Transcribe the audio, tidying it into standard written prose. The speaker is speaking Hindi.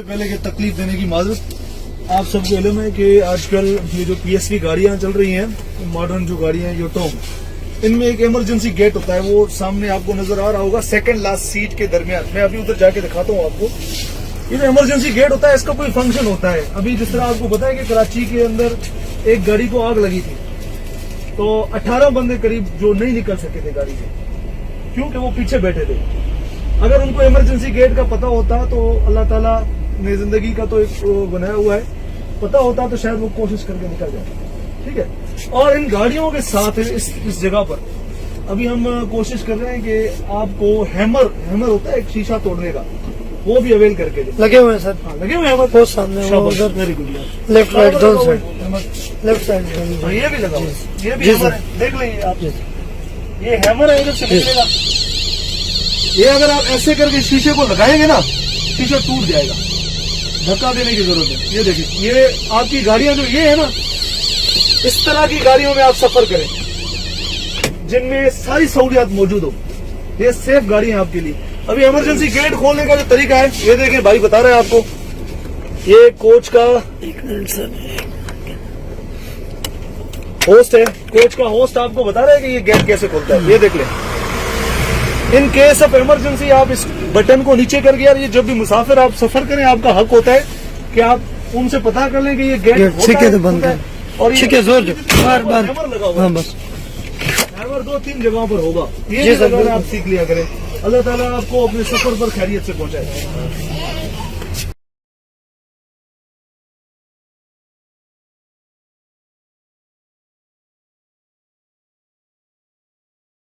पहले की तकलीफ देने की माजरत। आप सबको इल्म है कि आजकल ये जो PSV गाड़ियां चल रही हैं, मॉडर्न जो गाड़ियां हैं योटोम, इनमें एक इमरजेंसी गेट होता है। वो सामने आपको नजर आ रहा होगा, सेकंड लास्ट सीट के दरमियान। मैं अभी उधर जाके दिखाता हूँ आपको। ये जो इमरजेंसी गेट होता है, इसका कोई फंक्शन होता है। अभी जिस तरह आपको पता है कि कराची के अंदर एक गाड़ी को आग लगी थी, तो 18 बंदे करीब जो नहीं निकल सके थे गाड़ी से, क्योंकि वो पीछे बैठे थे। अगर उनको इमरजेंसी गेट का पता होता तो अल्लाह ताला ने जिंदगी का तो एक बनाया हुआ है, पता होता तो शायद वो कोशिश करके निकल जाए। ठीक है। और इन गाड़ियों के साथ इस जगह पर अभी हम कोशिश कर रहे हैं कि आपको हैमर होता है एक शीशा तोड़ने का, वो भी अवेल करके दे। लगे हुए हैं सर, हाँ, लगे हुए हैं बहुत सामने वो उधर वेरी गुड यार, लेफ्ट राइट दोनों साइड, लेफ्ट साइड ये भी लगा हुआ है, ये भी जी हैमर सर। है। देख लीजिए आप, ये हैमर है, इधर से निकलेगा। ये अगर आप ऐसे करके शीशे को लगाएंगे ना, शीशा टूट जाएगा, धक्का देने की जरूरत है। ये देखिए, ये आपकी गाड़ियां जो ये है ना, इस तरह की गाड़ियों में आप सफर करें जिनमें सारी सहूलियात मौजूद हो। ये सेफ गाड़ी है आपके लिए। अभी इमरजेंसी गेट खोलने का जो तरीका है, ये देखिए भाई बता रहे हैं आपको। ये कोच का होस्ट है, कोच का होस्ट आपको बता रहा है कि ये गेट कैसे खोलता है। ये देख लें। इन केस ऑफ इमरजेंसी आप इस बटन को नीचे करके, यार ये जब भी मुसाफिर आप सफर करें, आपका हक होता है कि आप उनसे पता कर लें कि ये गेट ठीक है तो बंद कर, और ठीक है जोर बार बार, हैमर लगा हुआ हाँ है। बस हैमर 2-3 जगहों पर होगा। ये जी सर, लगाना आप सीख लिया करें। अल्लाह ताला आपको अपने सफर पर खैरियत से पहुंचाए।